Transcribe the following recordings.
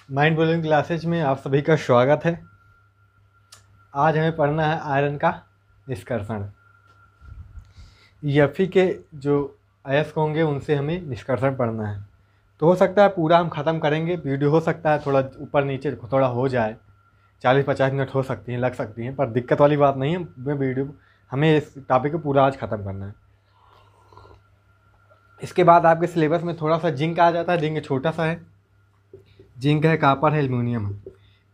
Mind blowing classes में आप सभी का स्वागत है। आज हमें पढ़ना है आयरन का निष्कर्षण। यफी के जो अयस्क होंगे उनसे हमें निष्कर्षण पढ़ना है। तो हो सकता है पूरा हम ख़त्म करेंगे, वीडियो हो सकता है थोड़ा ऊपर नीचे थोड़ा हो जाए, 40-50 मिनट हो सकती हैं, लग सकती हैं, पर दिक्कत वाली बात नहीं है। वीडियो हमें इस टॉपिक को पूरा आज ख़त्म करना है। इसके बाद आपके सिलेबस में थोड़ा सा जिंक आ जाता है। जिंक छोटा सा है, जिंक है, कापर है, एल्यूमिनियम है,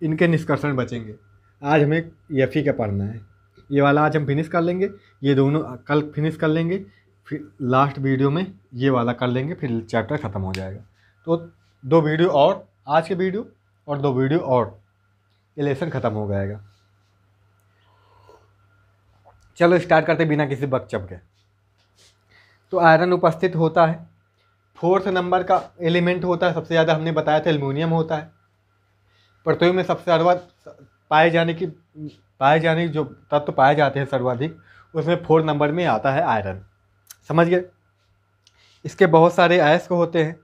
इनके निष्कर्षण बचेंगे। आज हमें एफ का पढ़ना है। ये वाला आज हम फिनिश कर लेंगे, ये दोनों कल फिनिश कर लेंगे, फिर लास्ट वीडियो में ये वाला कर लेंगे, फिर चैप्टर ख़त्म हो जाएगा। तो 2 वीडियो और, आज के वीडियो और 2 वीडियो और, ये लेसन ख़त्म हो जाएगा। चलो स्टार्ट करते बिना किसी बकचब के। तो आयरन उपस्थित होता है, 4th नंबर का एलिमेंट होता है। सबसे ज़्यादा हमने बताया था एल्यूमिनियम होता है। पृथ्वी में सबसे ज़्यादा पाए जाने की जो तत्व पाए जाते हैं सर्वाधिक, उसमें 4 नंबर में आता है आयरन। समझ गए। इसके बहुत सारे अयस्क होते हैं,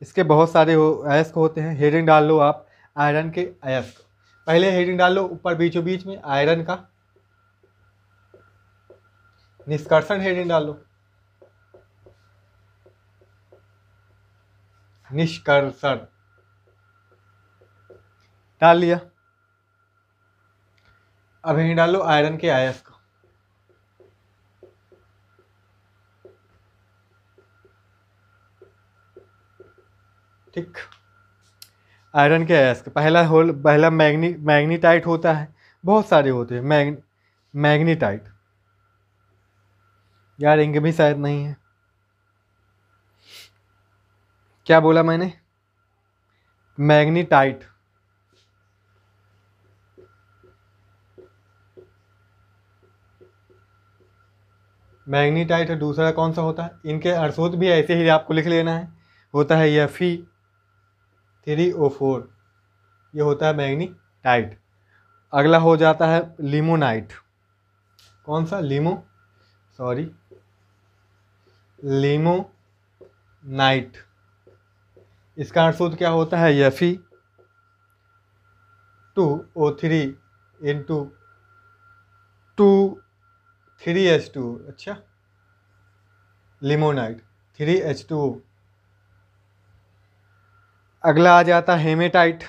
अयस्क होते हैं। हेडिंग डाल लो आप, आयरन के अयस्क। पहले हेडिंग डाल लो ऊपर बीचों बीच में आयरन का निष्कर्षण। हेडिंग डाल लो निष्कर्षण, डाल लिया। अब हेडिंग डाल लो आयरन के अयस्क। ठीक, आयरन के अयस्क। पहला मैग्नीटाइट होता है। बहुत सारे होते हैं मैग्नीटाइट। यार इंक भी शायद नहीं है, क्या बोला मैंने? मैग्नीटाइट। मैग्नीटाइट है। दूसरा कौन सा होता है? इनके अर्सूत भी ऐसे ही आपको लिख लेना है। होता है Fe3O4, ये होता है मैग्नीटाइट। अगला हो जाता है लिमोनाइट। कौन सा? लिमोनाइट। इसका अर्सूत क्या होता है? Fe2O3 into 3H2। अच्छा, लिमोनाइट 3H2O। अगला आ जाता है हेमेटाइट।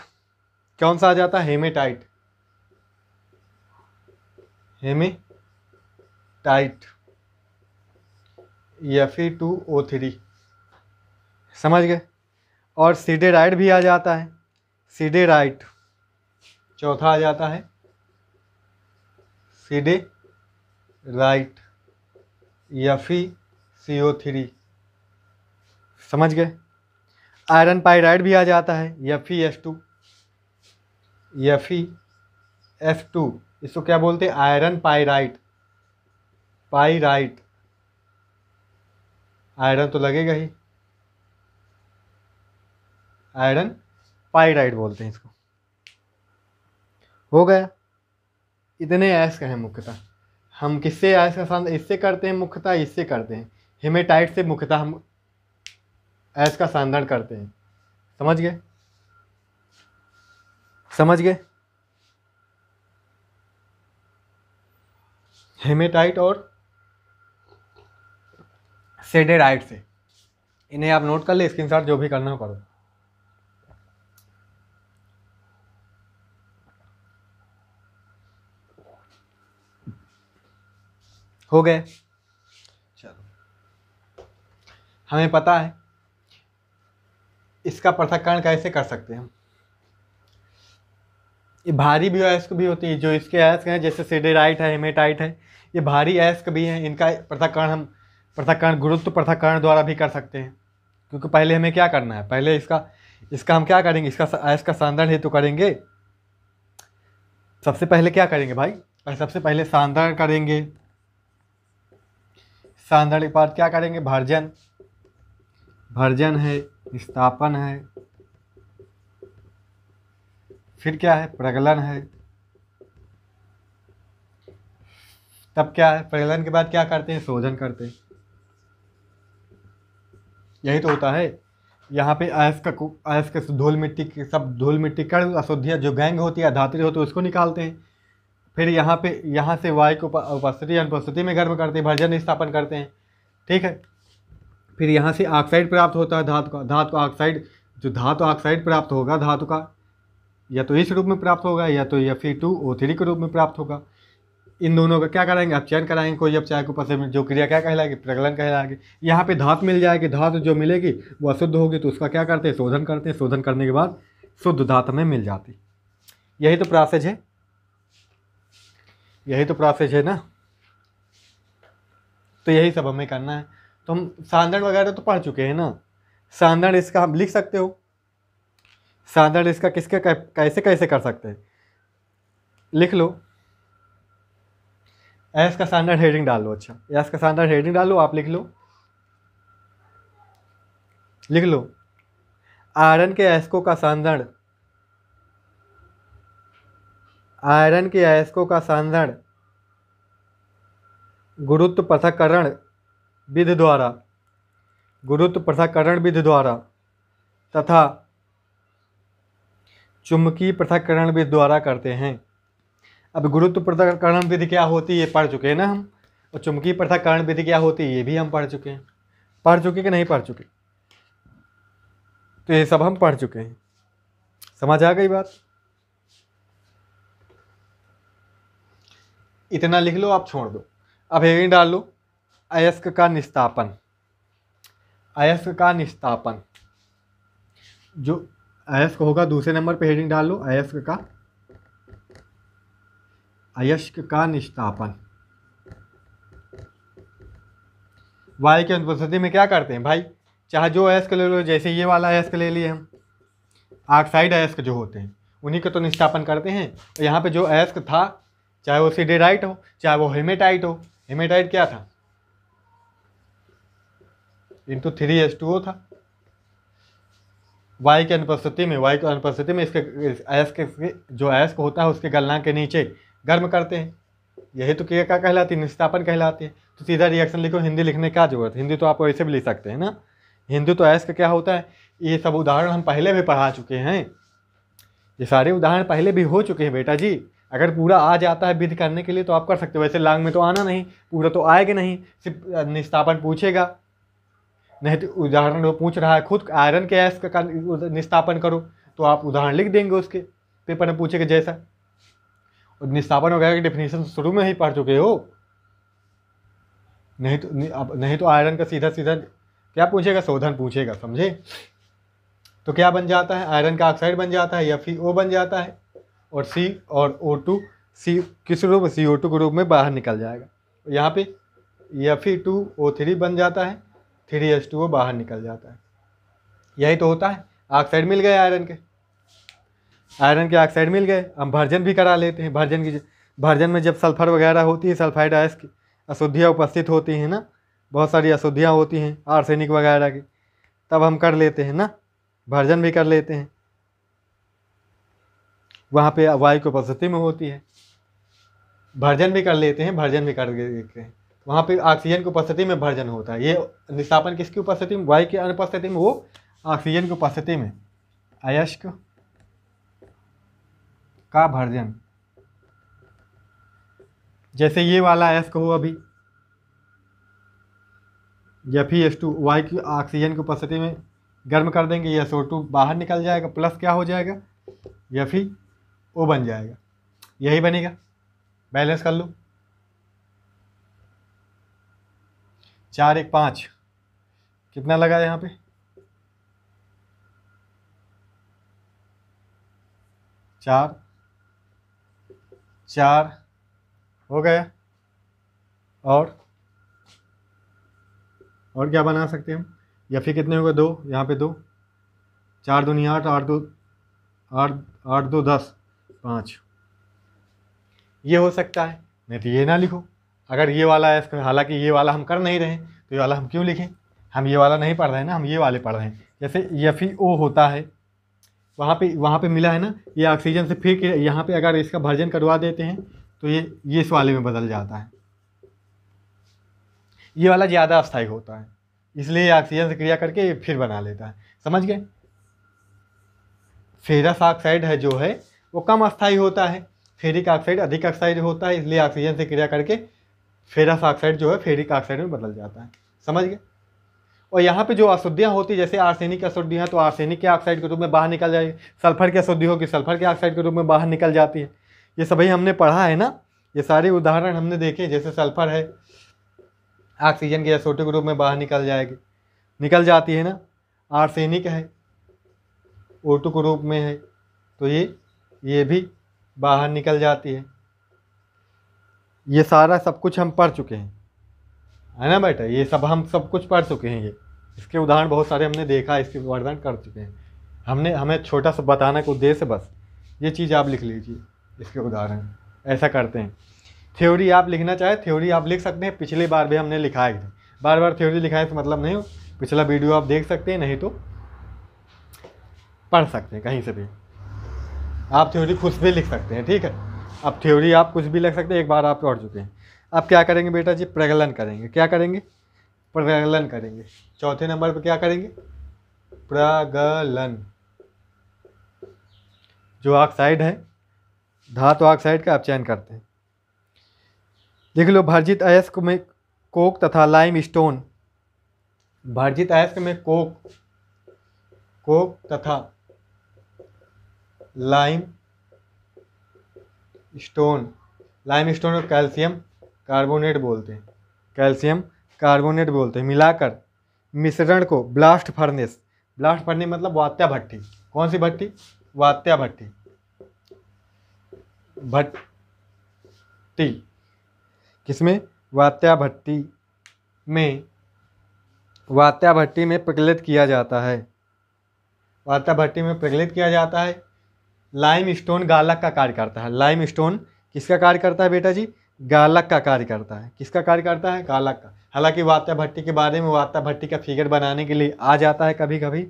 कौन सा आ जाता है? Haematite Fe2O3। समझ गए। और सिडेराइट भी आ जाता है, सिडेराइट। चौथा आ जाता है सिडेराइट FeCO3। समझ गए। आयरन पाइराइड भी आ जाता है FeF2। इसको क्या बोलते हैं? Iron pyrite. आयरन तो लगेगा ही, आयरन पाइराइट बोलते हैं इसको। हो गया। इतने अयस्क हैं मुख्यतः। हम किससे अयस्क का सांद्रण इससे करते हैं? मुख्यतः इससे करते हैं, हेमेटाइट से मुख्यतः हम अयस्क का सांद्रण करते हैं। समझ गए। हेमेटाइट और सेडेराइट से। इन्हें आप नोट कर ले, स्क्रीनशॉट जो भी करना हो करो। हो गए। चलो, हमें पता है इसका पृथक्करण कैसे कर सकते हैं हम। ये भारी भी अयस्क भी होती है, जो इसके अयस्क हैं जैसे सेडेराइट है, हेमेटाइट है, ये भारी अयस्क भी हैं। इनका पृथक्करण गुरुत्व पृथक्करण द्वारा भी कर सकते हैं। क्योंकि पहले हमें क्या करना है? पहले इसका हम क्या करेंगे? इसका अयस्क का सांद्रण हेतु करेंगे। सबसे पहले क्या करेंगे भाई? सबसे पहले सांद्रण करेंगे। सांद्रण के बाद क्या करेंगे? भर्जन है, विस्थापन है, फिर क्या है? प्रगलन है। तब क्या है? प्रगलन के बाद क्या करते हैं? शोधन करते हैं। यही तो होता है। यहाँ पे अयस्क धूल मिट्टी के सब धूल मिट्टी कण अशुद्धियाँ जो गैंग होती है धातु होती है उसको निकालते हैं। फिर यहाँ से वायु को उपस्थिति अनुपस्थिति में गर्म करते हैं, भर्जन स्थापन करते हैं। ठीक है, फिर यहाँ से ऑक्साइड प्राप्त होता है धातु ऑक्साइड। जो धातु ऑक्साइड प्राप्त होगा धातु का या तो इस रूप में प्राप्त होगा या तो Fe2O3 के रूप में प्राप्त होगा। इन दोनों का क्या कराएंगे, अपचयन कराएंगे। कोई अपचायक उपस्थिति में जो क्रिया क्या कहलाएगी, प्रगलन कहलाएगी। यहाँ पे धातु मिल जाएगी, धातु जो मिलेगी वो अशुद्ध होगी तो उसका क्या करते हैं, शोधन करते हैं। शोधन करने के बाद शुद्ध धातु में मिल जाती। यही तो प्रोसेस है, यही तो प्रोसेस है ना। तो यही सब हमें करना है। तो हम सांद्रण वगैरह तो पढ़ चुके हैं ना। सांद्रण इसका हम लिख सकते हो, सांद्रण इसका किसके कैसे कैसे कर सकते हैं, लिख लो। एस का सांद्रण हेडिंग डाल लो। अच्छा, एस का सांद्रण हेडिंग डालो, आप लिख लो, लिख लो। आयरन के अयस्कों का सांद्रण, आयरन के अयस्कों का सांद्रण गुरुत्व पृथक्करण विधि द्वारा, गुरुत्व पृथक्करण विधि द्वारा तथा चुंबकीय पृथक्करण विधि द्वारा करते हैं। अब गुरुत्व पृथक्करण विधि क्या होती है ये पढ़ चुके हैं ना हम, और चुंबकीय पृथक्करण विधि क्या होती है ये भी हम पढ़ चुके हैं। पढ़ चुके कि नहीं पढ़ चुके, तो ये सब हम पढ़ चुके हैं। समझ आ गई बात। इतना लिख लो, आप छोड़ दो। अब हेडिंग डाल लो, अयस्क का निस्तापन। अयस्क का निस्तापन, जो अयस्क होगा दूसरे नंबर पे हेडिंग डाल लो, अयस्क का निस्तापन। वायु की अनुपस्थिति में क्या करते हैं भाई, चाहे जो अयस्क ले लो, जैसे ये वाला अयस्क ले लिए हम, ऑक्साइड अयस्क जो होते हैं उन्हीं को तो निस्तापन करते हैं। और यहाँ पे जो अयस्क था, चाहे वो सिडेराइट हो चाहे वो हेमेटाइट हो, हेमेटाइट क्या था, इंटू 3H2O था। वायु की अनुपस्थिति में इसके अयस्क, जो अयस्क होता है उसके गलनांक के नीचे गर्म करते हैं। यही तो क्रिया क्या कहलाती है, निस्तापन कहलाती है। तो सीधा रिएक्शन लिखो, हिंदी लिखने की क्या जरूरत है, हिंदी तो आप वैसे भी लिख सकते हैं ना। हिंदी तो अयस्क क्या होता है, ये सब उदाहरण हम पहले भी पढ़ा चुके हैं, ये सारे उदाहरण पहले भी हो चुके हैं बेटा जी। अगर पूरा आ जाता है विधि करने के लिए तो आप कर सकते हो, वैसे लांग में तो आना नहीं, पूरा तो आएगा नहीं, सिर्फ निस्तापन पूछेगा। नहीं तो उदाहरण वो पूछ रहा है खुद आयरन के अयस्क का निस्तापन करो, तो आप उदाहरण लिख देंगे उसके, पेपर में पूछेगा जैसा। और निस्तापन वगैरह की डेफिनेशन शुरू में ही पढ़ चुके हो। नहीं तो आयरन का सीधा सीधा क्या पूछेगा, शोधन पूछेगा, समझे। तो क्या बन जाता है, आयरन का ऑक्साइड बन जाता है, FeO बन जाता है, और C और O2, C किस रूप में, CO2 के रूप में बाहर निकल जाएगा। यहाँ पे Fe2O3 बन जाता है, 3H2O बाहर निकल जाता है। यही तो होता है। ऑक्साइड मिल गए आयरन के ऑक्साइड मिल गए, हम भर्जन भी करा लेते हैं। भर्जन में जब सल्फर वगैरह होती है, सल्फाइड अयस्क की अशुद्धियाँ उपस्थित होती हैं ना, बहुत सारी अशुद्धियाँ होती हैं आर्सेनिक वगैरह की, तब हम कर लेते हैं ना, भर्जन भी कर लेते हैं। वहाँ पे वायु की उपस्थिति में होती है, भर्जन भी कर लेते हैं, भर्जन भी कर देते हैं। वहाँ पे ऑक्सीजन की उपस्थिति में भर्जन होता है। ये निस्तापन किसकी उपस्थिति में, वायु की अनुपस्थिति में, वो ऑक्सीजन की उपस्थिति में अयस्क का भर्जन। जैसे ये वाला अयस्क हो अभी, Fe2 वायु की ऑक्सीजन की उपस्थिति में गर्म कर देंगे, ये SO2 बाहर निकल जाएगा, प्लस क्या हो जाएगा, FeO बन जाएगा। यही बनेगा, बैलेंस कर लो। 4 1 5 कितना लगा यहाँ पे, 4 हो गया। और क्या बना सकते हैं हम, Fe कितने हो गए, 2, यहाँ पे 2, 4 दूनी 8, 8 2 10, 5। ये हो सकता है, नहीं तो ये ना लिखो। अगर ये वाला है, हालांकि ये वाला हम कर नहीं रहे हैं, तो ये वाला हम क्यों लिखें, हम ये वाला नहीं पढ़ रहे हैं ना, हम ये वाले पढ़ रहे हैं। जैसे FeO होता है, वहाँ पे मिला है ना, ये ऑक्सीजन से फिर यहाँ पे अगर इसका भर्जन करवा देते हैं तो ये इस वाले में बदल जाता है। ये वाला ज़्यादा अस्थायी होता है, इसलिए ऑक्सीजन से क्रिया करके ये फिर बना लेता है। समझ गए। फेरस ऑक्साइड है जो है वो कम अस्थायी होता है, फेरिक ऑक्साइड अधिक अस्थायी होता है, इसलिए ऑक्सीजन से क्रिया करके फेरस ऑक्साइड जो है फेरिक ऑक्साइड में बदल जाता है। समझ गए। और यहाँ पे जो अशुद्धियाँ होती है, जैसे आर्सेनिक अशुद्धियाँ, तो आर्सेनिक के ऑक्साइड के रूप में बाहर निकल जाएगी, सल्फर की अशुद्धि होगी सल्फर के ऑक्साइड के रूप में बाहर निकल जाती है। ये सभी हमने पढ़ा है ना, ये सारे उदाहरण हमने देखे। जैसे सल्फर है ऑक्सीजन के एसओ2 के रूप में बाहर निकल जाती है ना, आर्सेनिक है O2 के रूप में है, तो ये भी बाहर निकल जाती है। ये सारा सब कुछ हम पढ़ चुके हैं, है ना बेटा, ये सब हम सब कुछ पढ़ चुके हैं। ये इसके उदाहरण बहुत सारे हमने देखा, इसके वर्णन कर चुके हैं हमने। हमें छोटा सा बताने का उद्देश्य बस ये चीज़ आप लिख लीजिए, इसके उदाहरण ऐसा करते हैं। थ्योरी आप लिखना चाहे थ्योरी आप लिख सकते हैं, पिछली बार भी हमने लिखा है। बार बार थ्योरी लिखाए तो मतलब नहीं हो, पिछला वीडियो आप देख सकते हैं, नहीं तो पढ़ सकते हैं कहीं से भी। आप थ्योरी खुद भी लिख सकते हैं, ठीक है। अब थ्योरी आप कुछ भी लिख सकते हैं, एक बार आप पढ़ चुके हैं। अब क्या करेंगे बेटा जी, प्रगलन करेंगे। क्या करेंगे, प्रगलन करेंगे। चौथे नंबर पर क्या करेंगे, प्रगलन। जो ऑक्साइड है धातु ऑक्साइड का आप चयन करते हैं। देख लो, भर्जित अयस्क में कोक तथा लाइम स्टोन, भर्जित अयस्क में कोक तथा लाइम स्टोन को कैल्शियम कार्बोनेट बोलते हैं, कैल्शियम कार्बोनेट बोलते हैं। मिलाकर मिश्रण को ब्लास्ट फर्नेस मतलब वात्या भट्टी। कौन सी भट्टी, वात्या भट्टी किसमें, वात्या भट्टी में प्रज्वलित किया जाता है। वात्या भट्टी में प्रज्वलित किया जाता है। लाइम स्टोन गालक का कार्य करता है। लाइम स्टोन किसका कार्य करता है बेटा जी, गालक का कार्य करता है। किसका कार्य करता है, गालक का। हालांकि वात्या भट्टी के बारे में, वात्या भट्टी का फिगर बनाने के लिए आ जाता है कभी कभी,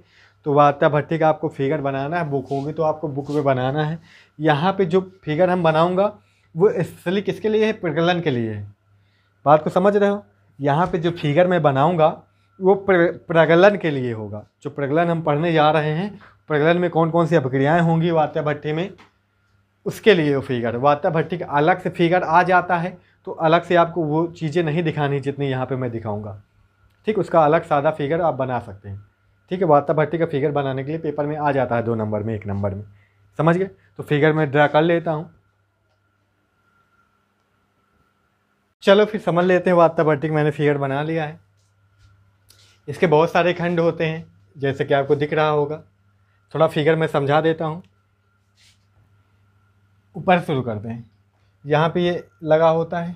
तो वात्या भट्टी का आपको फिगर बनाना है, बुक होगी तो आपको बुक में बनाना है। यहाँ पे जो फिगर हम बनाऊंगा वो स्पेशली किसके लिए है, प्रज्वलन के लिए है। बात को समझ रहे हो। यहाँ पे जो फिगर मैं बनाऊंगा वो प्रज्वलन के लिए होगा। जो प्रज्वलन हम पढ़ने जा रहे हैं, प्रज्वलन में कौन कौन सी अभिक्रियाएँ होंगी वात्या भट्टी में, उसके लिए वो फिगर। वात्या भट्टी का अलग से फिगर आ जाता है, तो अलग से आपको वो चीज़ें नहीं दिखानी जितनी यहाँ पे मैं दिखाऊंगा, ठीक। उसका अलग सादा फिगर आप बना सकते हैं, ठीक है। वात्या भट्टी का फिगर बनाने के लिए पेपर में आ जाता है 2 नंबर में, 1 नंबर में। समझ गए। तो फिगर मैं ड्रा कर लेता हूँ। चलो फिर समझ लेते हैं। वात्या भट्टी का मैंने फिगर बना लिया है। इसके बहुत सारे खंड होते हैं, जैसे कि आपको दिख रहा होगा। थोड़ा फिगर मैं समझा देता हूँ। ऊपर शुरू करते हैं। यहाँ पे ये लगा होता है,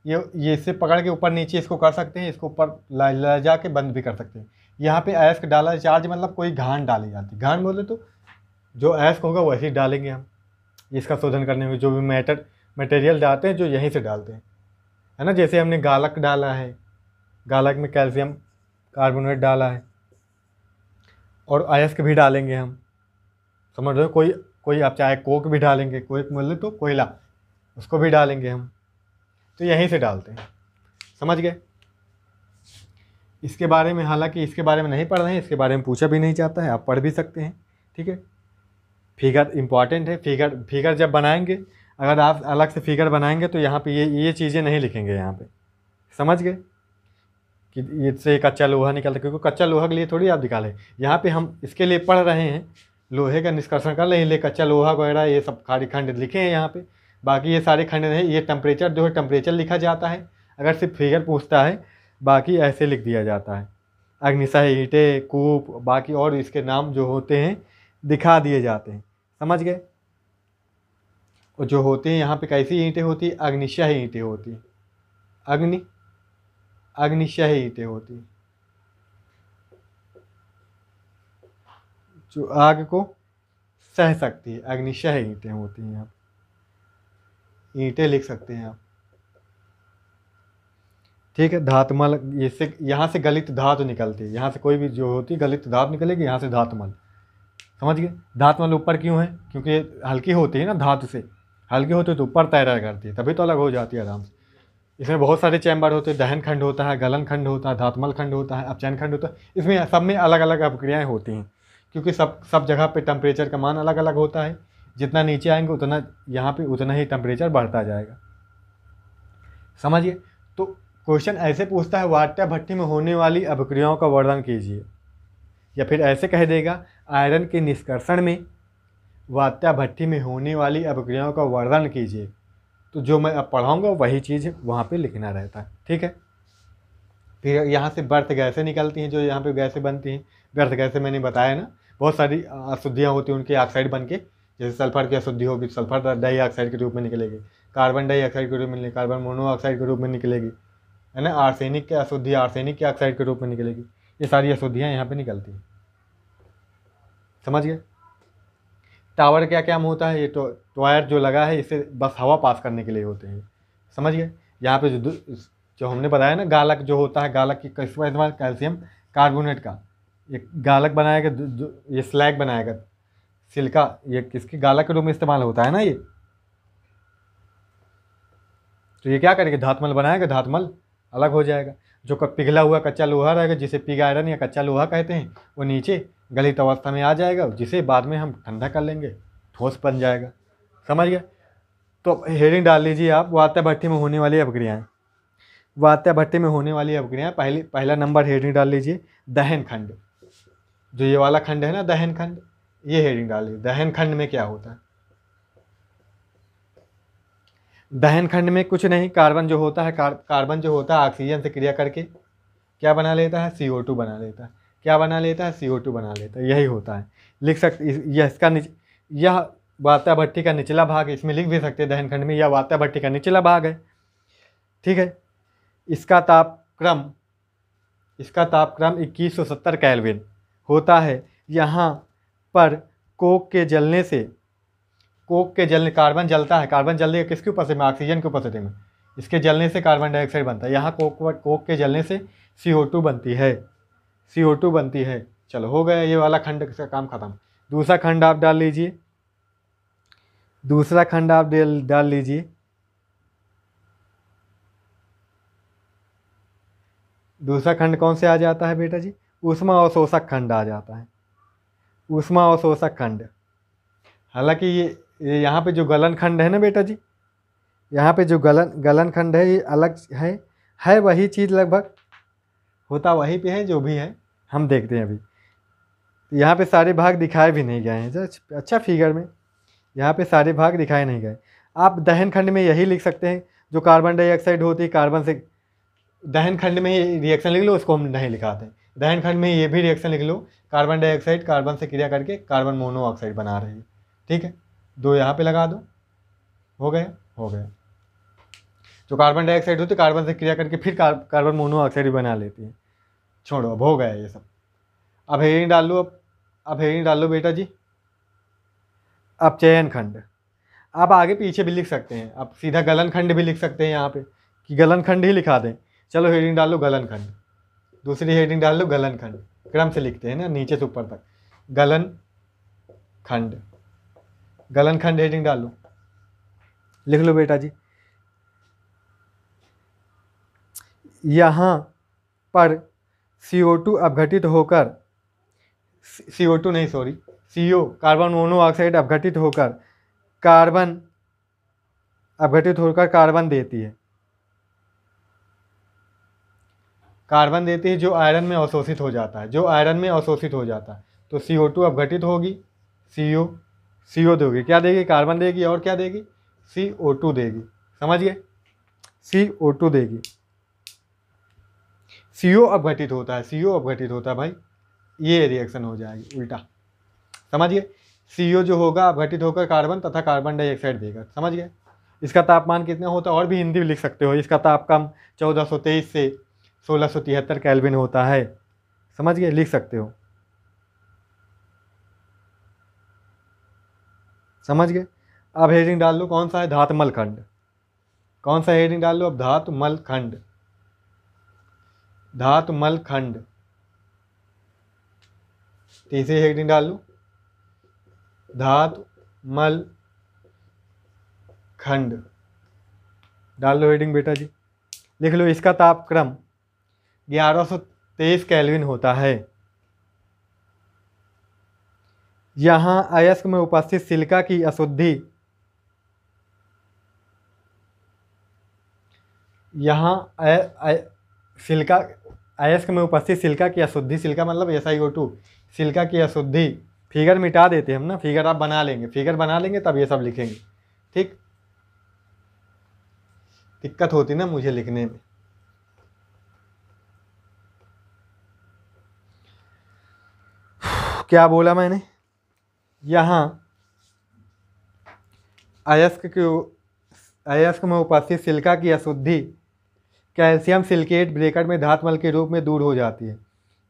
ये इससे पकड़ के ऊपर नीचे इसको कर सकते हैं, इसको ऊपर ला जा के बंद भी कर सकते हैं। यहाँ पे अयस्क डाला, चार्ज मतलब कोई घान डाली जाती है। घान बोले तो जो अयस्क होगा वैसे ही डालेंगे हम, इसका शोधन करने में जो भी मटेरियल डालते हैं जो यहीं से डालते हैं, है ना। जैसे हमने गालक डाला है, गालक में कैल्शियम कार्बोनेट डाला है, और अयस्क भी डालेंगे हम। समझ रहे हो। कोई आप चाहे कोक भी डालेंगे, कोई बोले तो कोयला, उसको भी डालेंगे हम, तो यहीं से डालते हैं। समझ गए। इसके बारे में, हालांकि इसके बारे में नहीं पढ़ रहे हैं, इसके बारे में पूछा भी नहीं जाता है, आप पढ़ भी सकते हैं, ठीक है। फिगर इंपॉर्टेंट है। फिगर जब बनाएंगे, अगर आप अलग से फिगर बनाएंगे तो यहाँ पे ये चीज़ें नहीं लिखेंगे यहाँ पे। समझ गए कि इससे कच्चा लोहा निकलता है, क्योंकि कच्चा लोहा के लिए थोड़ी आप निकालें। यहाँ पे हम इसके लिए पढ़ रहे हैं, लोहे का निष्कर्षण कर रहे हैं, कच्चा लोहा वगैरह ये सब सारे खंड लिखे हैं यहाँ पे। बाकी ये सारे खंड नहीं। ये टेम्परेचर जो है, टेम्परेचर लिखा जाता है अगर सिर्फ फिगर पूछता है, बाकी ऐसे लिख दिया जाता है। अग्निशय ईंटें, कूप, बाकी और इसके नाम जो होते हैं दिखा दिए जाते हैं। समझ गए। और जो होती हैं यहाँ पे कैसी ईंटें होती है, अग्निशय ईंटें होती हैं। अग्निशय ईंटें होती हैं, जो आग को सह सकती है। अग्निशय ईंटें होती हैं। आप ईंटें लिख सकते हैं आप, ठीक है। धातुमल, इससे यहाँ से गलित धातु निकलती है। यहाँ से कोई भी जो होती है गलित धातु निकलेगी, यहाँ से धातुमल। समझ गए। धातुमल ऊपर क्यों है, क्योंकि हल्की होती है ना, धातु से हल्की होती है तो ऊपर तैरा करती है, तभी तो अलग हो जाती है आराम से। इसमें बहुत सारे चैम्बर होते हैं, दहन खंड होता है, गलन खंड होता है, धातमल खंड होता है, अपचयन खंड होता है। इसमें सब में अलग अलग अपक्रियाएँ होती हैं, क्योंकि सब जगह पे टेम्परेचर का मान अलग अलग होता है। जितना नीचे आएंगे उतना यहाँ पे उतना ही टेम्परेचर बढ़ता जाएगा, समझिए। तो क्वेश्चन ऐसे पूछता है, वात्या भट्टी में होने वाली अपक्रियाओं का वर्णन कीजिए, या फिर ऐसे कह देगा, आयरन के निष्कर्षण में वात्या भट्टी में होने वाली अपक्रियाओं का वर्णन कीजिए। तो जो मैं अब पढ़ाऊँगा वही चीज़ वहाँ पे लिखना रहता है, ठीक है। फिर यहाँ से व्यर्थ गैसें निकलती हैं, जो यहाँ पे गैसें बनती हैं। व्यर्थ गैसें मैंने बताया ना, बहुत सारी अशुद्धियाँ होती हैं, उनके ऑक्साइड बन के, जैसे सल्फर की अशुद्धि होगी, सल्फर डाइऑक्साइड के रूप में निकलेगी, कार्बन डाइऑक्साइड के रूप में निकलेगी, कार्बन मोनोऑक्साइड के रूप में निकलेगी, है ना। आर्सेनिक की अशुद्धि आर्सेनिक के ऑक्साइड के रूप में निकलेगी। ये सारी अशुद्धियाँ यहाँ पे निकलती हैं, समझ गए। टावर क्या क्या होता है, ये तो वायर जो लगा है इसे बस हवा पास करने के लिए होते हैं, समझ गए। यहाँ पे जो हमने बताया ना, गालक जो होता है, गालक की किसका इस्तेमाल, कैल्शियम कार्बोनेट का। ये गालक बनाएगा, ये स्लैग बनाएगा, सिल्का, ये किसके गालक के रूप में इस्तेमाल होता है ना ये। तो ये क्या करेगा, धातमल बनाएगा, धातमल अलग हो जाएगा। जो पिघला हुआ कच्चा लोहा रहेगा, जिसे पिग आयरन या कच्चा लोहा कहते हैं, वो नीचे गलित अवस्था में आ जाएगा, जिसे बाद में हम ठंडा कर लेंगे, ठोस बन जाएगा, समझ गए। तो हेडिंग डाल लीजिए आप, वात्या भट्टी में होने वाली अपक्रियाएँ। वात्या भट्टी में होने वाली अपक्रियाएँ, पहला नंबर हेडिंग डाल लीजिए, दहन खंड। जो ये वाला खंड है ना, दहन खंड, ये हेडिंग डाल लीजिए। दहन खंड में क्या होता है, दहन खंड में कुछ नहीं, कार्बन जो होता है, कार्बन जो होता है ऑक्सीजन से क्रिया करके क्या बना लेता है, CO2 बना लेता है। क्या बना लेता है, CO2 बना लेता है, यही होता है। लिख सकते, यह इसका यह वात्या भट्टी का निचला भाग है, इसमें लिख भी सकते हैं दहन खंड में, यह वात्या भट्टी का निचला भाग है, ठीक है। इसका तापक्रम 2170 केल्विन होता है। यहाँ पर कोक के जलने, कार्बन जलता है, कार्बन जलने किसकी उपस्थिति में, ऑक्सीजन की उपस्थिति में, इसके जलने से कार्बन डाइऑक्साइड बनता है। यहाँ कोक के जलने से CO2 बनती है, CO2 बनती है। चलो हो गया, ये वाला खंड का काम खत्म। दूसरा खंड आप डाल लीजिए, दूसरा खंड आप डाल लीजिए। दूसरा खंड कौन से आ जाता है बेटा जी, ऊष्मा अवशोषक खंड आ जाता है, ऊष्मा अवशोषक खंड। हालांकि ये यहाँ पे जो गलन खंड है ना बेटा जी, यहाँ पे जो गलन खंड है, ये अलग है वही चीज़, लगभग होता वहीं पे है, जो भी है हम देखते हैं अभी। तो यहाँ पे सारे भाग दिखाए भी नहीं गए हैं, अच्छा फिगर में यहाँ पे सारे भाग दिखाए नहीं गए। आप दहन खंड में यही लिख सकते हैं, जो कार्बन डाइऑक्साइड होती है, कार्बन से, दहन खंड में ही रिएक्शन लिख लो, उसको हम नहीं लिखाते। दहन खंड में ये भी रिएक्शन लिख लो, कार्बन डाइऑक्साइड कार्बन से क्रिया करके कार्बन मोनोऑक्साइड बना रही है, ठीक है। 2 यहाँ पे लगा दो, हो गया। जो कार्बन डाइऑक्साइड होती है, कार्बन से क्रिया करके फिर कार्बन मोनोऑक्साइड भी बना लेती है। छोड़ो, अब हो गया ये सब। अब हेडिंग डाल लो, अब हेडिंग डाल लो बेटा जी, अपचयन खंड। आप आगे पीछे भी लिख सकते हैं, आप सीधा गलन खंड भी लिख सकते हैं यहाँ पे, कि गलन खंड ही लिखा दें। चलो हेडिंग डाल लो गलन खंड, दूसरी हेडिंग डाल लो गलन खंड, क्रम से लिखते हैं ना, नीचे से ऊपर तक। गलन खंड, गलन खंड हेडिंग डाल लो, लिख लो बेटा जी। यहाँ पर CO2 अपघटित होकर, CO2 नहीं सॉरी, CO कार्बन मोनोऑक्साइड अपघटित होकर कार्बन देती है, कार्बन देती है, जो आयरन में अवशोषित हो जाता है, तो CO2 अपघटित होगी, CO दोगी, क्या देगी, कार्बन देगी, और क्या देगी, CO2 देगी, समझ गए, CO2 देगी। CO अपघटित होता है भाई, ये रिएक्शन हो जाएगी उल्टा, समझिए। CO जो होगा अपघटित होकर कार्बन तथा कार्बन डाइऑक्साइड देगा, समझ गए। इसका तापमान कितना होता है, और भी हिंदी में लिख सकते हो, इसका तापक्रम 1423 से 1673 केल्विन होता है, समझ गए, लिख सकते हो, समझ गए। अब हेडिंग डाल लो, कौन सा है, धातमल खंड। कौन सा हेडिंग डाल लो अब, धातुमल खंड, धातुमल खंड। तीसरी हेडिंग डाल लो, धातुमल खंड, डाल लो हेडिंग बेटा जी। लिख लो, इसका तापक्रम 1123 केल्विन होता है। यहाँ अयस्क में उपस्थित सिलिका की अशुद्धि, यहाँ सिलिका, अयस्क में उपस्थित सिलिका की अशुद्धि, सिलिका मतलब SiO2, सिलिका की अशुद्धि, फिगर मिटा देते हैं हम ना, फिगर आप बना लेंगे, फिगर बना लेंगे तब ये सब लिखेंगे, ठीक। दिक्कत होती ना मुझे लिखने में। क्या बोला मैंने, यहाँ अयस्क में उपस्थित सिलिका की अशुद्धि कैल्शियम सिलिकेट ब्रेकर में धातमल के रूप में दूर हो जाती है।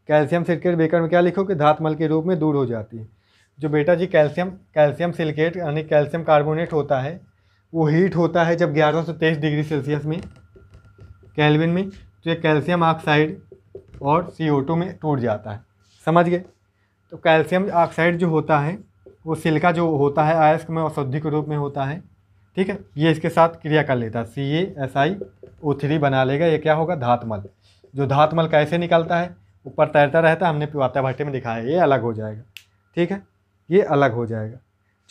कैल्शियम सिलिकेट ब्रेकर में क्या लिखोगे, धातमल के रूप में दूर हो जाती है। जो बेटा जी कैल्शियम सिलिकेट यानी कैल्शियम कार्बोनेट होता है, वो हीट होता है जब 1123 डिग्री सेल्सियस में केल्विन में, तो ये कैल्शियम ऑक्साइड और CO2 में टूट जाता है। समझ गए। तो कैल्शियम ऑक्साइड जो होता है वो सिलिका जो होता है अयस्क में अशुद्धि के रूप में होता है, ठीक है। ये इसके साथ क्रिया कर लेता है, CaSiO3 बना लेगा। ये क्या होगा, धातमल। जो धातमल कैसे निकलता है, ऊपर तैरता रहता है, हमने वाता भट्टे में दिखाया, ये अलग हो जाएगा, ठीक है, ये अलग हो जाएगा।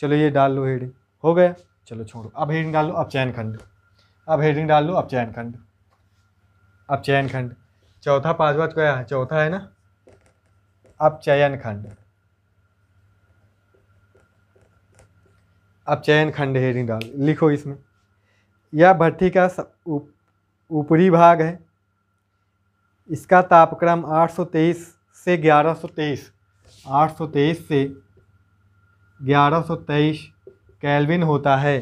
चलो ये डाल लो हेडिंग, हो गया। चलो छोड़ो, अब हेडिंग डाल लो अपचयन खंड, अब हेडिंग डाल लो अपचयन खंड, अपचयन खंड। चौथा पांचवा क्या है, चौथा है ना, अपचयन खंड, अपचयन खंड हेडिंग डाल लिखो इसमें। यह भट्ठी का ऊपरी भाग है, इसका तापक्रम 823 से 1123, 823 से 1123 केल्विन होता है।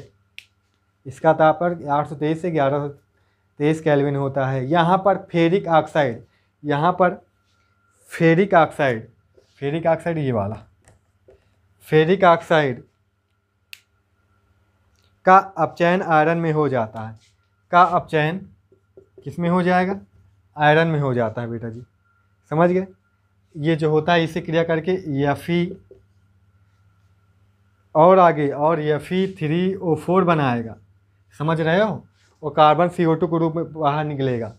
इसका तापक्रम 823 से 1123 केल्विन होता है। यहाँ पर फेरिक ऑक्साइड, यहाँ पर फेरिक ऑक्साइड, फेरिक ऑक्साइड ये वाला फेरिक ऑक्साइड का अपचयन आयरन में हो जाता है। का अपचयन किस में हो जाएगा, आयरन में हो जाता है बेटा जी, समझ गए। ये जो होता है इसे क्रिया करके Fe और आगे और Fe3O4 बनाएगा, समझ रहे हो, और कार्बन CO2 के रूप में बाहर निकलेगा,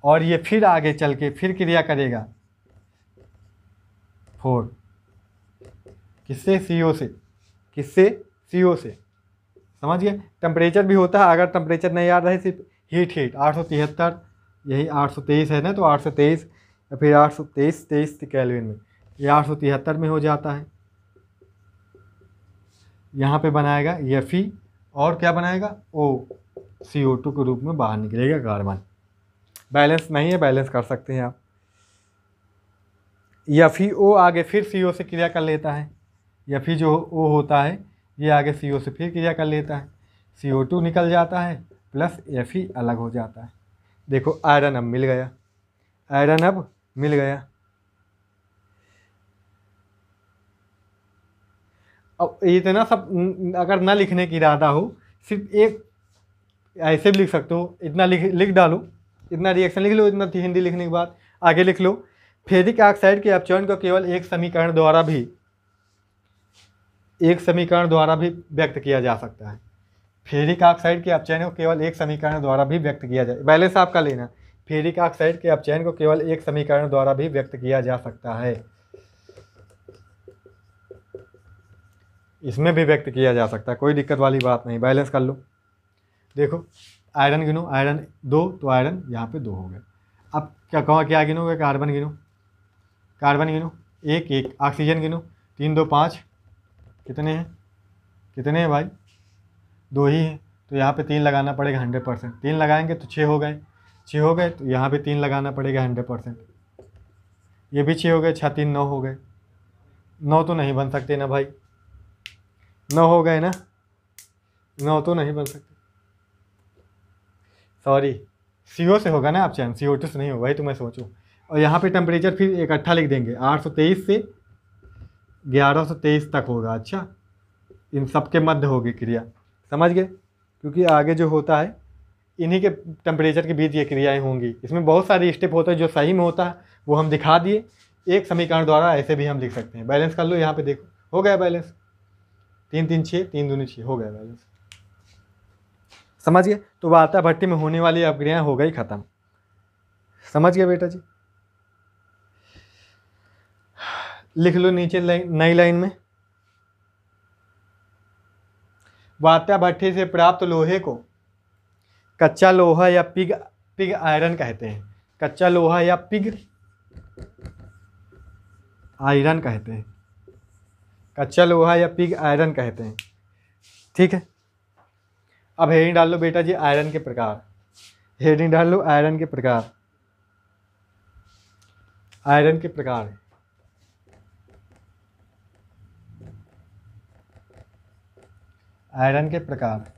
और ये फिर आगे चल के फिर क्रिया करेगा 4 किससे, CO से, किससे, CO से, समझ गए। टेम्परेचर भी होता है, अगर टेम्परेचर नहीं याद रहे, सिर्फ हीट 873, यही 823 है ना, तो 823 या फिर 823 केल्विन में, ये 873 में हो जाता है। यहाँ पे बनाएगा Fe और क्या बनाएगा, CO2 के रूप में बाहर निकलेगा कार्बन। बैलेंस नहीं है, बैलेंस कर सकते हैं आप। FeO आगे फिर CO से क्रिया कर लेता है, Fe जो O होता है ये आगे CO से फिर क्रिया कर लेता है, CO2 निकल जाता है प्लस Fe अलग हो जाता है। देखो आयरन अब मिल गया, आयरन अब मिल गया। अब इतना सब अगर ना लिखने की इरादा हो, सिर्फ एक ऐसे भी लिख सकते हो, इतना लिख डालो, इतना रिएक्शन लिख लो, इतना हिंदी लिखने के बाद आगे लिख लो। फेरिक ऑक्साइड के अपचयन को केवल एक समीकरण द्वारा भी व्यक्त किया जा सकता है। फेरिक ऑक्साइड के अपचयन को केवल एक समीकरण द्वारा भी व्यक्त किया जाए, बैलेंस आपका लेना। फेरिक ऑक्साइड के अपचयन को केवल एक समीकरण द्वारा भी व्यक्त किया जा सकता है, इसमें भी व्यक्त किया जा सकता है, कोई दिक्कत वाली बात नहीं। बैलेंस कर लो, देखो आयरन गिनो, आयरन 2, तो आयरन यहाँ पे 2 हो गए। अब क्या गिनोगे, कार्बन गिनो, कार्बन गिनो, 1 1, ऑक्सीजन गिनो, 3 2 5, कितने हैं भाई, 2 ही हैं, तो यहाँ पे 3 लगाना पड़ेगा 100%। 3 लगाएंगे तो 6 हो गए, 6 हो गए, तो यहाँ पे 3 लगाना पड़ेगा 100%। ये भी 6 हो गए, 6 3 9 हो गए, 9 तो नहीं बन सकते ना भाई, 9 हो गए ना, 9 तो नहीं बन सकते, सॉरी, CO से होगा ना अपचयन, CO2 से नहीं होगा, वही तो मैं सोचूं। और यहाँ पे टेम्परेचर फिर इकट्ठा लिख देंगे, 823 से 1123 तक होगा। अच्छा, इन सब के मध्य होगी क्रिया, समझ गए, क्योंकि आगे जो होता है इन्हीं के टेम्परेचर के बीच ये क्रियाएं होंगी। इसमें बहुत सारी स्टेप होते हैं, जो सही में होता है वो हम दिखा दिए, एक समीकरण द्वारा ऐसे भी हम लिख सकते हैं। बैलेंस कर लो, यहाँ पे देखो हो गया बैलेंस, 3 3 6, 3 दूनी 6, हो गया बैलेंस। समझ गए। तो वार्ता भट्टी में होने वाली अपक्रियाएं हो गई खत्म। समझ गए बेटा जी। लिख लो नीचे नई लाइन में, वार्ता भट्टी से प्राप्त लोहे को कच्चा लोहा या पिग आयरन कहते हैं। कच्चा लोहा या पिग आयरन कहते हैं। कच्चा लोहा या पिग आयरन कहते हैं। ठीक है। अब हेडिंग डाल लो बेटा जी आयरन के प्रकार। हेडिंग डाल लो आयरन के प्रकार। आयरन के प्रकार, आयरन के प्रकार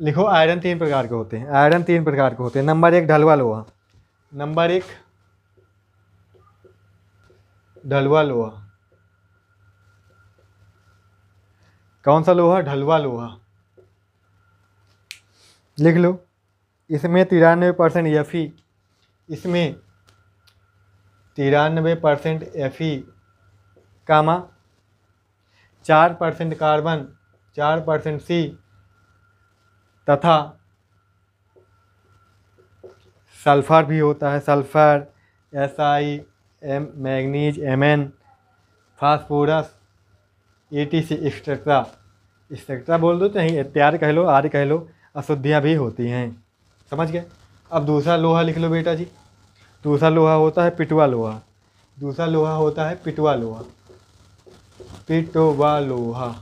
लिखो। आयरन 3 प्रकार के होते हैं। आयरन 3 प्रकार के होते हैं। नंबर 1 ढलवा लोहा। नंबर 1 ढलवा लोहा। कौन सा लोहा? ढलवा लोहा। लिख लो। इसमें 93% Fe, इसमें 93% Fe, 4% कार्बन, 4% C तथा सल्फर भी होता है। Sulphur, Si, manganese, Mn, phosphorus, ETC etcetera. Etcetera बोल दो चाहे इत्यादि कह लो, आदि कह लो, अशुद्धियाँ भी होती हैं। समझ गए। अब दूसरा लोहा लिख लो बेटा जी। दूसरा लोहा होता है पिटवा लोहा। दूसरा लोहा होता है पिटवा लोहा। पिटवा लोहा,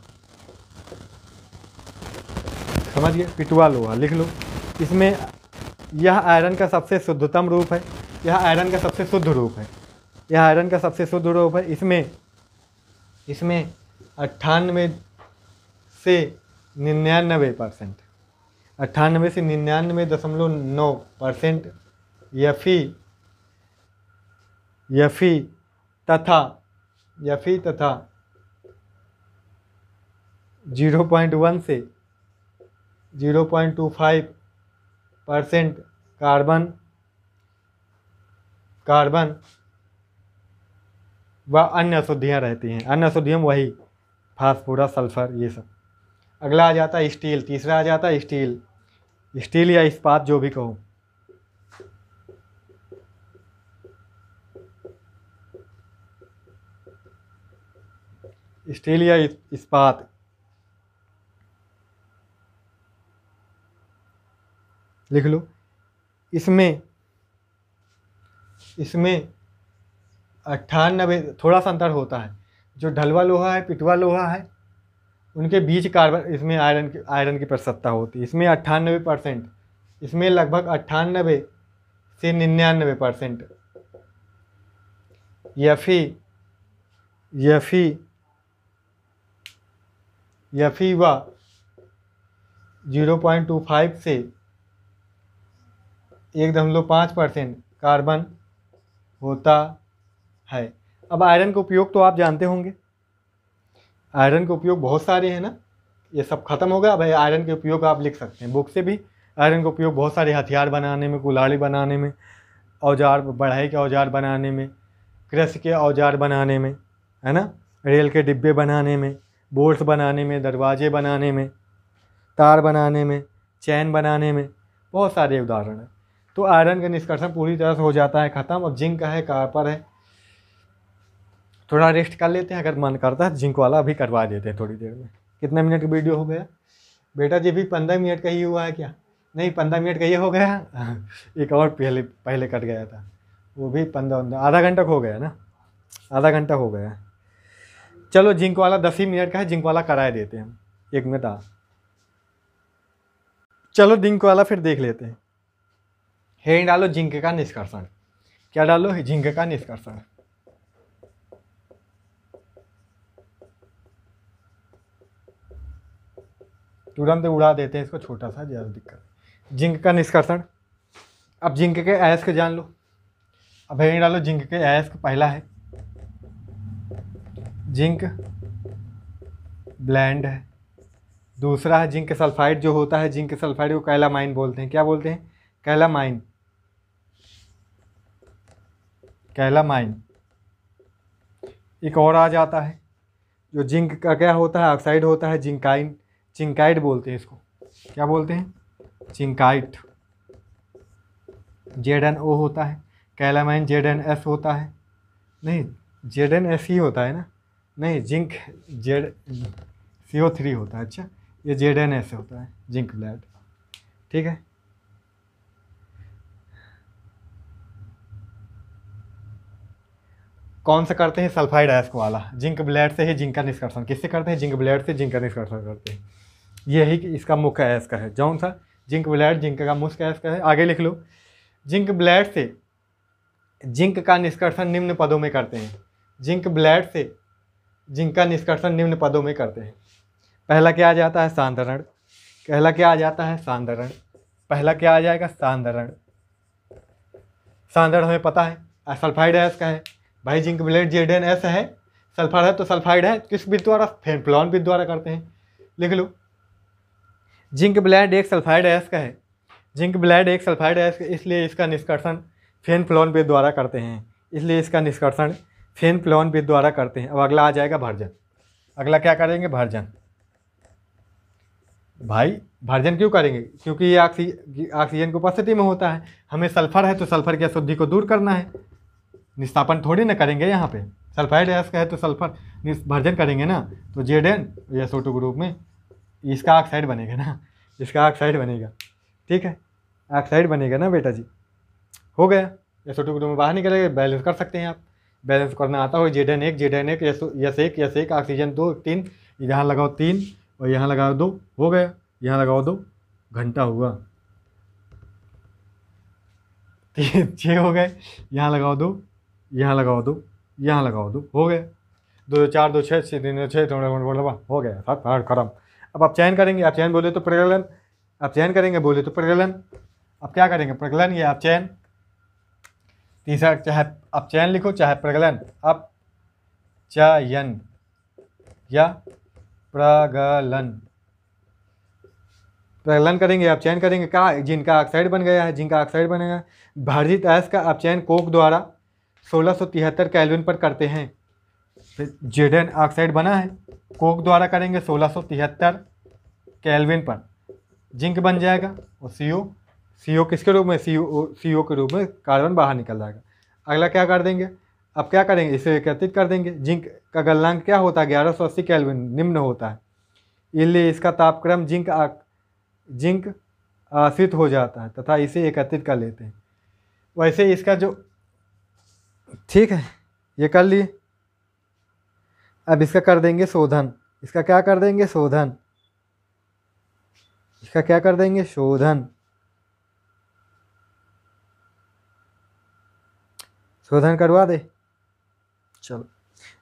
समझ गए। पिटवा लोहा लिख लो। इसमें यह आयरन का सबसे शुद्धतम रूप है। यह आयरन का सबसे शुद्ध रूप है। यह आयरन का सबसे शुद्ध रूप है। इसमें 98 से 99%, 98 से 99.9% Fe तथा 0.1 से 0.25% कार्बन व अन्य अशुद्धियाँ रहती हैं। अन्य अशुद्धियाँ वही फास्फोरस, सल्फर, ये सब। अगला आ जाता है स्टील। तीसरा आ जाता है स्टील। स्टील या इस्पात जो भी कहो। स्टील या इस्पात लिख लो। इसमें 98, थोड़ा सा अंतर होता है। जो ढलवा लोहा है, पिटवा लोहा है, उनके बीच कार्बन, इसमें आयरन की प्रतिशतता होती है। इसमें 98%, इसमें लगभग 98 से 99% Fe व 0.25 से 1.5% कार्बन होता है। अब आयरन का उपयोग तो आप जानते होंगे। आयरन के उपयोग बहुत सारे हैं ना। ये सब खत्म हो गया। भाई आयरन के उपयोग आप लिख सकते हैं बुक से भी। आयरन का उपयोग बहुत सारे हथियार बनाने में, कुल्हाड़ी बनाने में, औजार, बढ़ाई के औजार बनाने में, कृषि के औजार बनाने में, है ना, रेल के डिब्बे बनाने में, बोल्ट्स बनाने में, दरवाजे बनाने में, तार बनाने में, चैन बनाने में, बहुत सारे उदाहरण हैं। तो आयरन का निष्कर्षण पूरी तरह से हो जाता है ख़त्म। अब जिंक है, कॉपर है, थोड़ा रेस्ट कर लेते हैं। अगर मन करता है जिंक वाला भी करवा देते हैं थोड़ी देर में। कितने मिनट का वीडियो हो गया बेटा जी? भी 15 मिनट का ही हुआ है क्या? नहीं, 15 मिनट का ये हो गया। एक और पहले कट गया था, वो भी 15, आधा घंटा हो गया ना। आधा घंटा हो गया। चलो जिंक वाला 10 ही मिनट का है, जिंक वाला करा देते हैं हम। 1 मिनट आ, चलो जिंक वाला फिर देख लेते हैं। हेडिंग डालो जिंक का निष्कर्षण। क्या डालो? जिंक का निष्कर्षण। तुरंत उड़ा देते हैं इसको, छोटा सा, ज़्यादा दिक्कत। जिंक का निष्कर्षण। अब जिंक के अयस्क जान लो। अब हेडिंग डालो जिंक के अयस्क। पहला है जिंक ब्लेंड है। दूसरा है जिंक सल्फाइड जो होता है। जिंक सल्फाइड को कैलामाइन बोलते हैं। क्या बोलते हैं? कैलामाइन। कैलामाइन। एक और आ जाता है जो जिंक का क्या होता है, ऑक्साइड होता है, जिंकाइन, जिंकाइड बोलते हैं इसको। क्या बोलते हैं? जिंकाइट ZnO होता है, कैलामाइन ZnS होता है, नहीं ZnS ही होता है ना, नहीं जिंक CO3 होता है। अच्छा ये ZnS होता है, जिंक ब्लेड, ठीक है। कौन सा करते हैं? सल्फाइड आयस्क वाला। जिंक ब्लेड से ही जिंक का निष्कर्षण किससे करते हैं? जिंक ब्लेड से जिंक का निष्कर्षण करते हैं। यही इसका मुख्य अयस्क है, जौन सा? जिंक ब्लेड जिंक का मुख्य अयस्क है। आगे लिख लो, जिंक ब्लेड से जिंक का निष्कर्षण निम्न पदों में करते हैं। जिंक ब्लेड से जिंक का निष्कर्षण निम्न पदों में करते हैं। पहला क्या आ जाता है? सांद्रण। पहला क्या आ जाता है? सांद्रण। पहला क्या आ जाएगा? सांद्रण। सांद्रण हमें पता है सल्फाइड अयस्क है भाई। जिंक ब्लेड ZnS है, सल्फर है तो सल्फाइड है। किस विधि द्वारा? फेनफ्लॉन विधि द्वारा करते हैं। लिख लो, जिंक ब्लेड एक सल्फाइड अयस्क है। जिंक ब्लेड एक सल्फाइड अयस्क, इसलिए इसका निष्कर्षण फेनफ्लॉन विधि द्वारा करते हैं। इसलिए इसका निष्कर्षण फेनफ्लॉन विधि द्वारा करते हैं। अब अगला आ जाएगा भर्जन। अगला क्या करेंगे? भर्जन। भाई भर्जन क्यों करेंगे? क्योंकि ये ऑक्सीजन की उपस्थिति में होता है। हमें सल्फर है तो सल्फर की अशुद्धि को दूर करना है, निस्तापन थोड़ी ना करेंगे। यहाँ पे सल्फाइड अयस्क है तो सल्फर भर्जन करेंगे ना, तो Zn SO2 ग्रुप में इसका ऑक्साइड बनेगा ना, इसका ऑक्साइड बनेगा, ठीक है, ऑक्साइड बनेगा ना बेटा जी। हो गया, SO2 ग्रुप में बाहर निकलेगा। बैलेंस कर सकते हैं आप, बैलेंस करना आता हो। Zn1 S1 ऑक्सीजन 2 3, यहाँ लगाओ 3 और यहाँ लगाओ 2, हो गया। यहाँ लगाओ 2, घंटा हुआ। 6 हो गए, यहाँ लगाओ 2, यहाँ लगाओ 2, यहाँ लगाओ 2, हो गया। 2 4 2 6 6 3 6 हो गया, 7 8 खत्म। अब आप चयन करेंगे, आप चयन बोले तो प्रगलन, आप चयन करेंगे बोले तो प्रगलन। अब क्या करेंगे? प्रगलन या आप चयन। तीसरा, चाहे आप चयन लिखो चाहे प्रगलन। अब चयन या प्रगलन, प्रगलन करेंगे आप चयन करेंगे। कहा? जिनका ऑक्साइड बन गया है, जिनका ऑक्साइड बनेगा। भाजित अयस्क का आप चयन कोक द्वारा 1673 केल्विन पर करते हैं। Zn ऑक्साइड बना है, कोक द्वारा करेंगे 1673 केल्विन पर, जिंक बन जाएगा। और CO किसके रूप में? CO के रूप में कार्बन बाहर निकल जाएगा। अगला क्या कर देंगे? अब क्या करेंगे? इसे एकत्रित कर देंगे। जिंक का गलनांक क्या होता है? 1180 केल्विन निम्न होता है, इसलिए इसका तापक्रम जिंक आश्रित हो जाता है तथा इसे एकत्रित कर लेते हैं। वैसे इसका जो, ठीक है, ये कर लिए। अब इसका कर देंगे शोधन। इसका क्या कर देंगे? शोधन। इसका क्या कर देंगे? शोधन। शोधन करवा दे, चलो।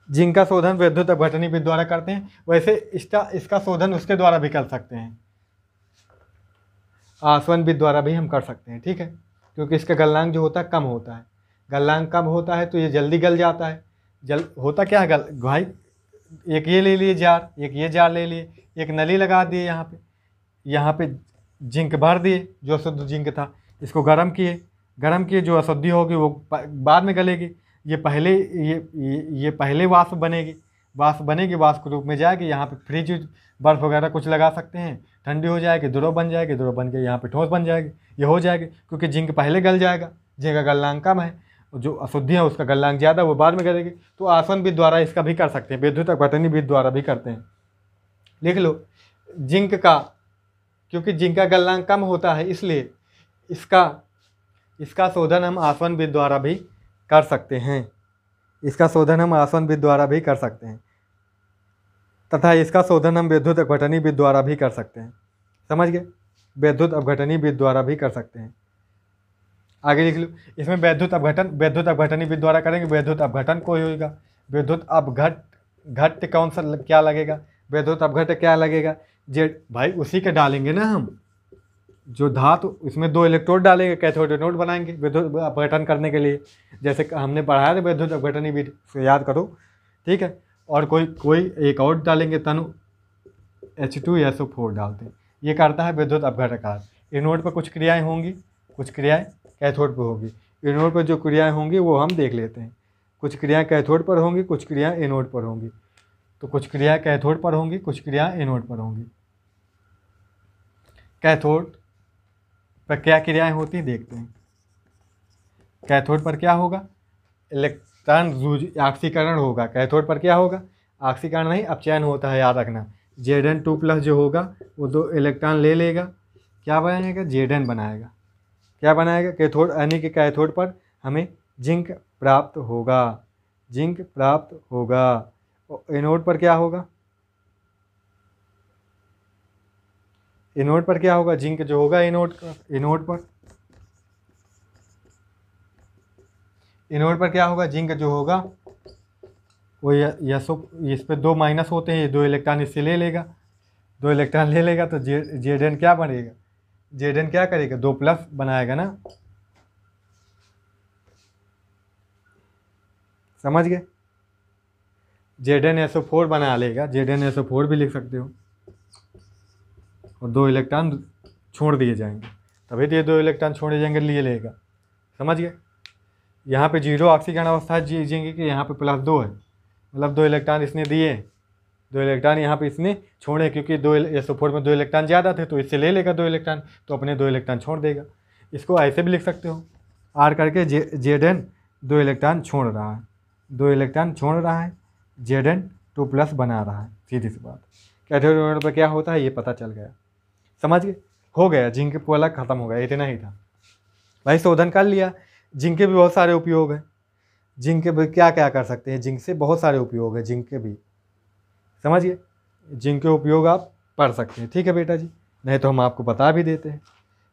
जिंक का शोधन विद्युत अपघटनी विधि द्वारा करते हैं। वैसे इसका शोधन उसके द्वारा भी कर सकते हैं, आसवन विधि द्वारा भी हम कर सकते हैं, ठीक है, क्योंकि इसका गलनांक जो होता है कम होता है। गलनांक कम होता है तो ये जल्दी गल जाता है। होता क्या है भाई, एक ये ले लिए जार, एक ये जार ले लिए, एक नली लगा दिए, यहाँ पे जिंक भर दिए, जो अशुद्ध जिंक था, इसको गर्म किए, जो अशुद्धि होगी वो बाद में गलेगी। ये पहले वाष्प बनेगी, वाष्प के रूप में जाएगी। यहाँ पे फ्रिज बर्फ़ वगैरह कुछ लगा सकते हैं, ठंडी हो जाएगी, द्रव बन जाएगी, द्रव बन के यहाँ पे ठोस बन जाएगी। ये हो जाएगी क्योंकि जिंक पहले गल जाएगा, जिंक का गलनांक कम है, जो अशुद्धि है उसका गलनांक ज़्यादा, वो बाद में गलेगी। तो आसवन विधि द्वारा इसका भी कर सकते हैं, विद्युत अपघटनी विधि द्वारा भी करते हैं। लिख लो, जिंक का, क्योंकि जिंक का गलनांक कम होता है इसलिए इसका शोधन हम आसवन विधि द्वारा भी कर सकते हैं। इसका शोधन हम आसवन विधि द्वारा भी कर सकते हैं तथा इसका शोधन हम विद्युत अपघटनी विधि द्वारा भी कर सकते हैं। समझ गए? विद्युत अपघटनी विधि द्वारा भी कर सकते हैं। आगे लिख लो, इसमें विद्युत अपघटनी विधि द्वारा करेंगे, विद्युत अपघटन कोई होगा, विद्युत अपघट्य कौन सा क्या लगेगा? विद्युत अपघट्य क्या लगेगा? भाई उसी के डालेंगे ना हम, जो धातु, इसमें 2 इलेक्ट्रोड डालेंगे, कैथोड एनोड बनाएंगे विद्युत अपघटन करने के लिए, जैसे हमने पढ़ाया था विद्युत अपघटनी विधि, तो याद करो, ठीक है। और कोई एक और डालेंगे, तनु H2SO4 डालते हैं, ये करता है विद्युत अपघटकार। एनोड पर कुछ क्रियाएं होंगी, कुछ क्रियाएं कैथोड पर होगी। एनोड पर जो क्रियाएं होंगी वो हम देख लेते हैं, कुछ क्रियाएं कैथोड पर होंगी, कुछ क्रियाएं एनोड पर होंगी। तो कुछ क्रियाएं कैथोड पर होंगी, कुछ क्रियाएं एनोड पर होंगी। कैथोड पर क्या क्रियाएं होती हैं देखते हैं। कैथोड पर क्या होगा, इलेक्ट्रॉन ऑक्सीकरण होगा। कैथोड पर क्या होगा, ऑक्सीकरण नहीं अपचयन होता है, याद रखना। Zn2+ जो होगा वो 2 इलेक्ट्रॉन ले लेगा, क्या बनाएगा, Zn बनाएगा। क्या बनाएगा, कैथोड यानी कि कैथोड पर हमें जिंक प्राप्त होगा, जिंक प्राप्त होगा। और एनोड पर क्या होगा, एनोड पर क्या होगा, जिंक जो होगा एनोड पर क्या होगा, जिंक जो होगा वो इस पे 2 माइनस होते हैं, ये 2 इलेक्ट्रॉन इससे ले लेगा, 2 इलेक्ट्रॉन ले लेगा तो Zn क्या बनेगा, Zn क्या करेगा, 2+ बनाएगा ना, समझ गए। ZnSO4 बना लेगा, ZnSO4 भी लिख सकते हो, और 2 इलेक्ट्रॉन छोड़ दिए जाएंगे, तभी तो ये 2 इलेक्ट्रॉन छोड़े जाएंगे, लिए लेगा, समझ गए। यहाँ पे 0 ऑक्सीकरण अवस्था जीजेंगे कि यहाँ पे +2 है, मतलब 2 इलेक्ट्रॉन इसने दिए, 2 इलेक्ट्रॉन यहाँ पे इसने छोड़े, क्योंकि SO4 में 2 इलेक्ट्रॉन ज़्यादा थे तो इससे ले लेगा 2 इलेक्ट्रॉन, तो अपने 2 इलेक्ट्रॉन छोड़ देगा। इसको ऐसे भी लिख सकते हो, R करके Zn 2 इलेक्ट्रॉन छोड़ रहा है, 2 इलेक्ट्रॉन छोड़ रहा है, Zn2+ बना रहा है, सीधी सी बात। कैथोड पर क्या होता है ये पता चल गया, समझ गए, हो गया। जिंक वाला ख़त्म हो गया, इतना ही था भाई, शोधन कर लिया। जिंक के भी बहुत सारे उपयोग हैं, जिंक के भी क्या क्या कर सकते हैं, जिंक से बहुत सारे उपयोग है जिंक के भी, समझिए। जिंक के उपयोग आप पढ़ सकते हैं, ठीक है बेटा जी, नहीं तो हम आपको बता भी देते हैं,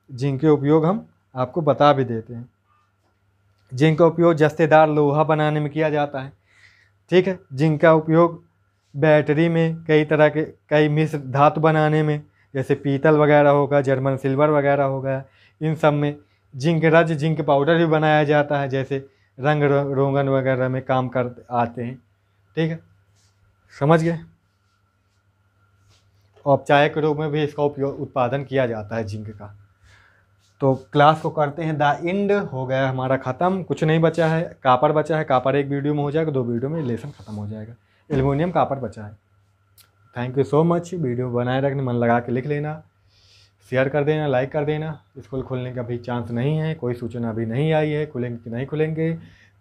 जिंक के उपयोग हम आपको बता भी देते हैं। जिंक का उपयोग जस्तेदार लोहा बनाने में किया जाता है, ठीक है। जिंक का उपयोग बैटरी में, कई मिश्र धातु बनाने में, जैसे पीतल वगैरह होगा, जर्मन सिल्वर वगैरह होगा, इन सब में जिंक रज, जिंक पाउडर भी बनाया जाता है, जैसे रंग रोगन वगैरह में काम कर आते हैं, ठीक है, समझ गए। औपचारिक रूप में भी इसका उत्पादन किया जाता है जिंक का। तो क्लास को करते हैं द एंड, हो गया हमारा ख़त्म, कुछ नहीं बचा है। कापर बचा है, कापर एक वीडियो में हो जाएगा, 2 वीडियो में लेसन ख़त्म हो जाएगा। एल्युमिनियम कापर बचा है। Thank you so much. Video बनाए रखने, मन लगा के लिख लेना, शेयर कर देना, लाइक कर देना। स्कूल खुलने का भी चांस नहीं है, कोई सूचना भी नहीं आई है, खुलेंगे कि नहीं खुलेंगे।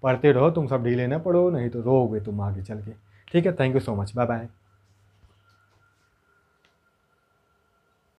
पढ़ते रहो, तुम सब ढीले ना पढ़ो, नहीं तो रोओगे तुम आगे चल के, ठीक है। Thank you so much, bye bye.